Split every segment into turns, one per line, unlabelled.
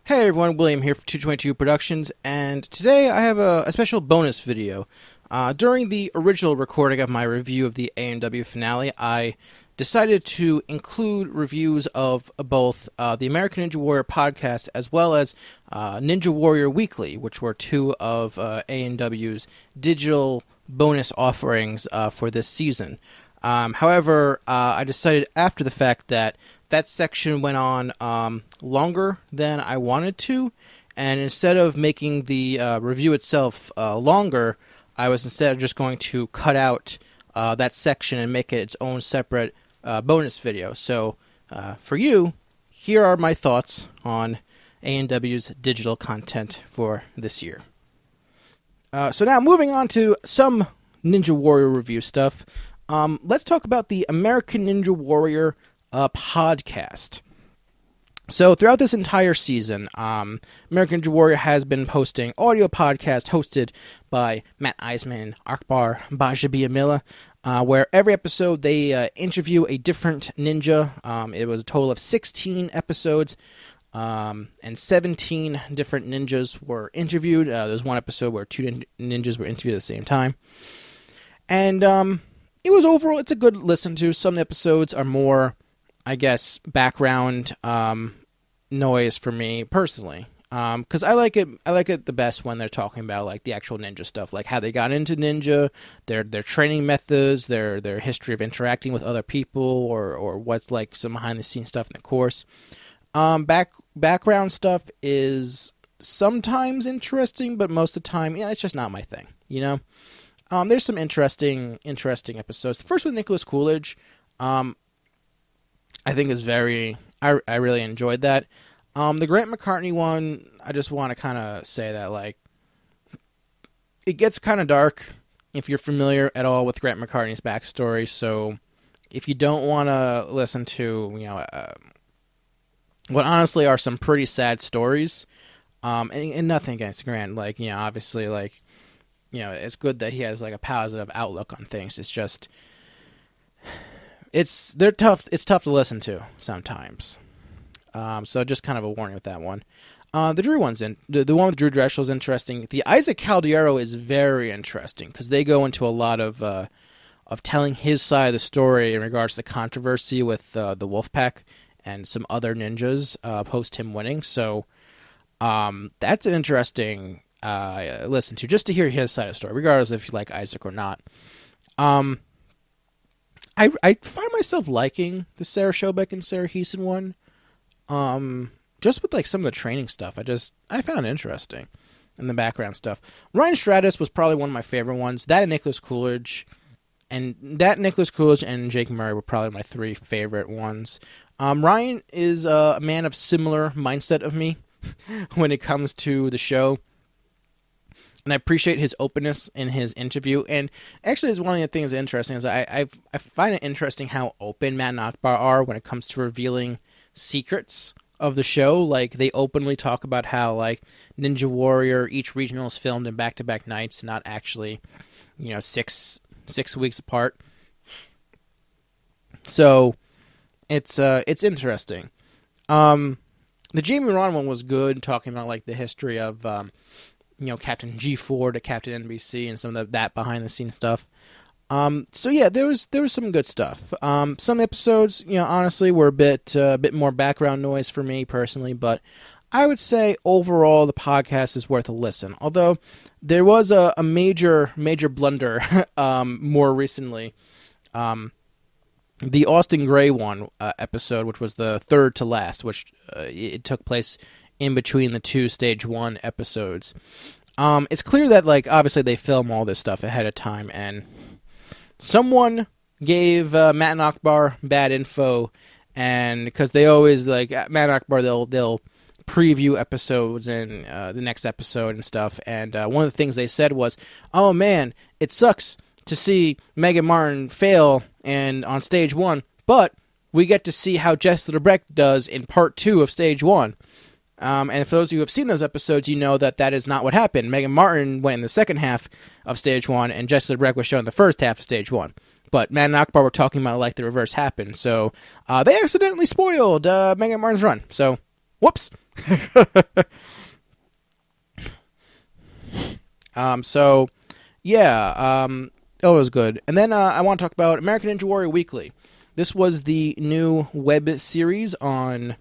Hey everyone, William here for 222 Productions, and today I have a special bonus video. During the original recording of my review of the A&W finale, I decided to include reviews of both the American Ninja Warrior podcast as well as Ninja Warrior Weekly, which were two of A&W's digital bonus offerings for this season. However, I decided after the fact that section went on longer than I wanted to, and instead of making the review itself longer, I was instead just going to cut out that section and make it its own separate bonus video. So for you, here are my thoughts on A&W's digital content for this year. So now moving on to some Ninja Warrior review stuff. Let's talk about the American Ninja Warrior podcast. So throughout this entire season, American Ninja Warrior has been posting audio podcasts hosted by Matt Eisman and Akbar Bajabiamila, where every episode they interview a different ninja. It was a total of 16 episodes, and 17 different ninjas were interviewed. There's one episode where two ninjas were interviewed at the same time. And it was overall, it's a good listen to. Some episodes are more, I guess, background noise for me personally, because I like it the best when they're talking about like the actual ninja stuff, like how they got into ninja, their training methods, their history of interacting with other people, or what's like some behind the scenes stuff in the course. Background stuff is sometimes interesting, but most of the time, it's just not my thing. There's some interesting episodes. The first with Nicholas Coolidge, I think is I really enjoyed that. The Grant McCartney one, I just want to kind of say that, like, it gets kind of dark if you're familiar at all with Grant McCartney's backstory. So if you don't want to listen to, what honestly are some pretty sad stories, and nothing against Grant, like, obviously, like, it's good that he has like a positive outlook on things. It's just, it's tough to listen to sometimes. So just kind of a warning with that one. The Drew one's the one with Drew Drexel is interesting. The Isaac Caldiero is very interesting because they go into a lot of telling his side of the story in regards to the controversy with the Wolfpack and some other ninjas post him winning. So that's an interesting listen to, just to hear his side of the story, regardless if you like Isaac or not. I find myself liking the Sarah Schobeck and Sarah Heeson one. Just with like some of the training stuff, I found it interesting, and the background stuff. Ryan Stratis was probably one of my favorite ones. That and Nicholas Coolidge, and Jake Murray were probably my three favorite ones. Ryan is a man of similar mindset of me when it comes to the show. And I appreciate his openness in his interview. And actually, it's one of the things that's interesting is I find it interesting how open Matt and Akbar are when it comes to revealing secrets of the show. Like, they openly talk about how, like, Ninja Warrior, each regional is filmed in back-to-back nights, not actually, 6 weeks apart. So it's interesting. The Jamie Ron one was good, talking about like the history of Captain G4 to Captain NBC and some of that behind the scenes stuff. So yeah, there was some good stuff. Some episodes, honestly, were a bit more background noise for me personally, but I would say overall the podcast is worth a listen. Although there was a major blunder more recently. The Austin Gray one episode, which was the third to last, which it took place in between the two Stage 1 episodes. It's clear that, like, obviously they film all this stuff ahead of time, and someone gave Matt and Akbar bad info, and because they always, like, Matt and Akbar, they'll preview episodes and the next episode and stuff, and one of the things they said was, oh man, it sucks to see Megan Martin fail and on Stage 1, but we get to see how Jess Lebrecht does in Part 2 of Stage 1. And for those of you who have seen those episodes, you know that is not what happened. Megan Martin went in the second half of Stage 1, and Jess Lebrecht was shown in the first half of Stage 1. But Matt and Akbar were talking about like the reverse happened. So they accidentally spoiled Megan Martin's run. So Whoops. So, yeah, it was good. And then I want to talk about American Ninja Warrior Weekly. This was the new web series on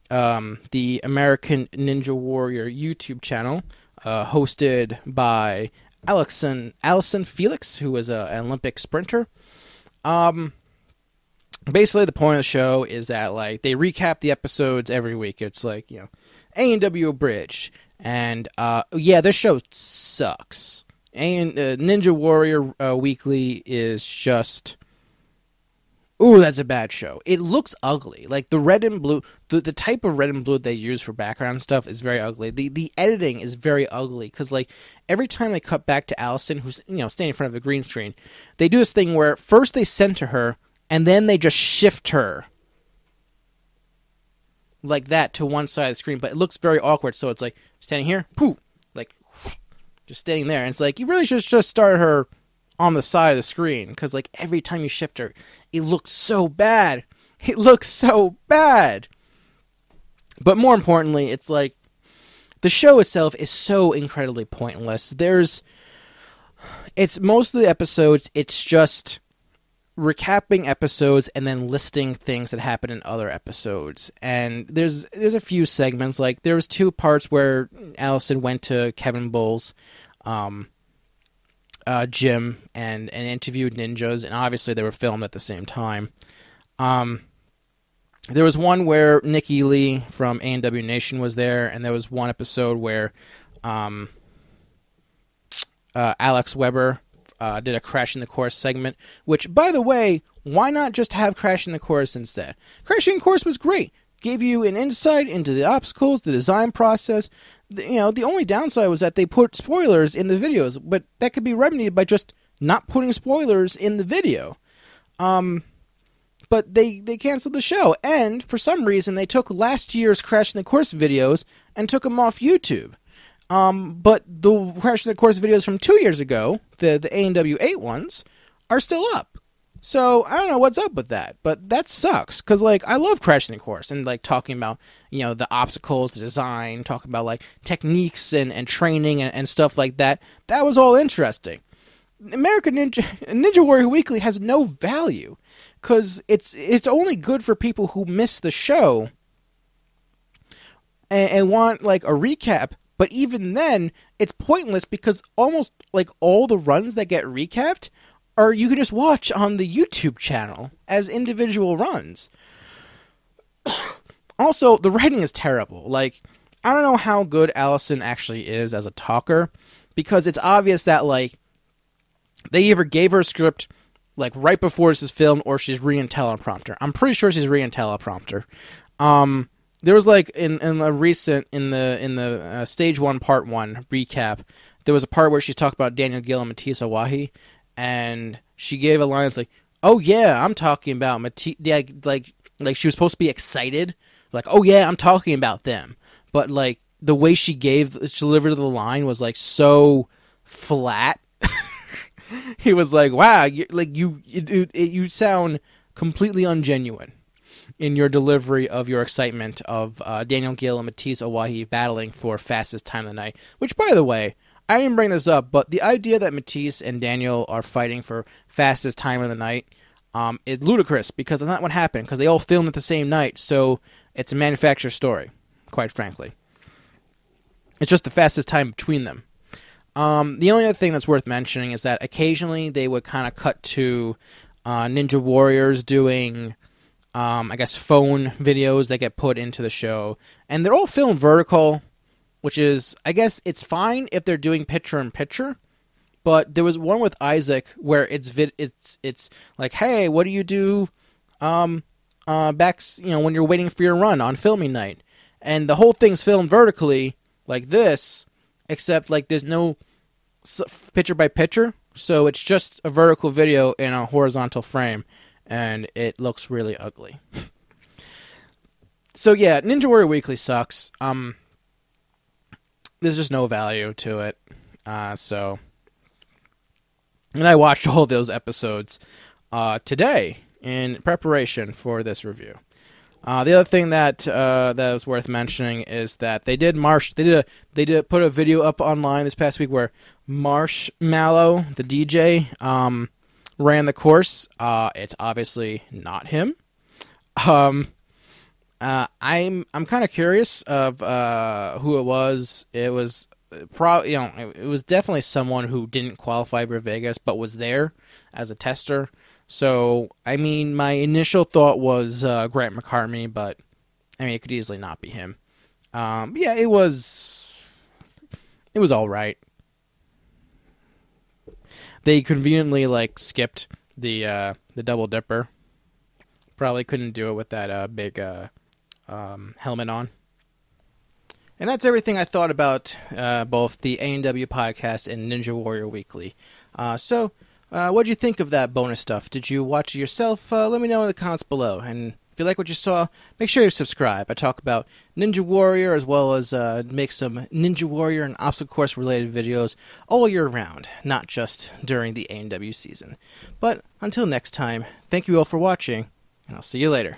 the American Ninja Warrior YouTube channel, hosted by Allison Felix, who is an Olympic sprinter. Basically, the point of the show is that like they recap the episodes every week. It's like, you know, A&W Abridged, and yeah, this show sucks. And Ninja Warrior Weekly is just, ooh, that's a bad show. It looks ugly. Like the red and blue, the type of red and blue they use for background stuff is very ugly. The editing is very ugly because like every time they cut back to Allison, who's, you know, standing in front of a green screen, they do this thing where first they center her and then they just shift her like that to one side of the screen, but it looks very awkward. So it's like standing here, poof, like just standing there, and it's like you really should just start her on the side of the screen, because like every time you shift her, it looks so bad. It looks so bad. But more importantly, it's like the show itself is so incredibly pointless. It's most of the episodes, it's just recapping episodes and then listing things that happen in other episodes. And there's a few segments, like there was 2 parts where Allison went to Kevin Bull's gym and interviewed ninjas, and obviously they were filmed at the same time. There was one where Nikki Lee from A&W Nation was there, and there was one episode where Alex Weber did a Crash in the Course segment, which, by the way, why not just have Crash in the Course instead? Crash in the Course was great. Gave you an insight into the obstacles, the design process. You know, the only downside was that they put spoilers in the videos, but that could be remedied by just not putting spoilers in the video. But they canceled the show, and for some reason they took last year's Crash in the Course videos and took them off YouTube. But the Crash in the Course videos from 2 years ago, the A&W 8 ones, are still up. So, I don't know what's up with that, but that sucks, because, like, I love Crash in the Course, and, like, talking about, you know, the obstacles, the design, talking about, like, techniques and training and stuff like that. That was all interesting. American Ninja Warrior Weekly has no value, because it's only good for people who miss the show and want, like, a recap. But even then, it's pointless because almost like all the runs that get recapped are you can just watch on the YouTube channel as individual runs. Also, the writing is terrible. Like, I don't know how good Allison actually is as a talker, because it's obvious that, like, they either gave her a script, like, right before this is filmed, or she's reading teleprompter. I'm pretty sure she's reading teleprompter. There was, like, in a recent, in the Stage 1, Part 1 recap, there was a part where she talked about Daniel Gill and Matisse Awahi, and she gave a line that's like, oh yeah, I'm talking about Matisse, yeah, like she was supposed to be excited, like, oh yeah, I'm talking about them, but, like, the way she delivered the line was, like, so flat. He was like, wow, you sound completely ungenuine in your delivery of your excitement of Daniel Gill and Matisse Awahi battling for fastest time of the night. Which, by the way, I didn't bring this up, but the idea that Matisse and Daniel are fighting for fastest time of the night is ludicrous, because that's not what happened, because they all filmed at the same night, so it's a manufactured story, quite frankly. It's just the fastest time between them. The only other thing that's worth mentioning is that occasionally they would kind of cut to Ninja Warriors doing, I guess, phone videos that get put into the show. And they're all filmed vertical, which is, I guess, it's fine if they're doing picture-in-picture. But there was one with Isaac where it's like, hey, what do you do back, when you're waiting for your run on filming night? And the whole thing's filmed vertically like this, except, like, there's no picture-by-picture, so it's just a vertical video in a horizontal frame, and it looks really ugly. So, yeah, Ninja Warrior Weekly sucks. There's just no value to it, and I watched all of those episodes today in preparation for this review. The other thing that that was worth mentioning is that they did put a video up online this past week where Marshmallow, the DJ, ran the course. It's obviously not him. I'm kind of curious of who it was. It was it was definitely someone who didn't qualify for Vegas but was there as a tester. So, I mean, my initial thought was Grant McCartney, but I mean, it could easily not be him. Yeah, it was all right. They conveniently skipped the Double Dipper. Probably couldn't do it with that big helmet on. And that's everything I thought about both the A&W podcast and Ninja Warrior Weekly. So, what'd you think of that bonus stuff? Did you watch it yourself? Let me know in the comments below. And if you like what you saw, make sure you subscribe. I talk about Ninja Warrior as well as make some Ninja Warrior and obstacle course related videos all year round, not just during the A&W season. But until next time, thank you all for watching, and I'll see you later.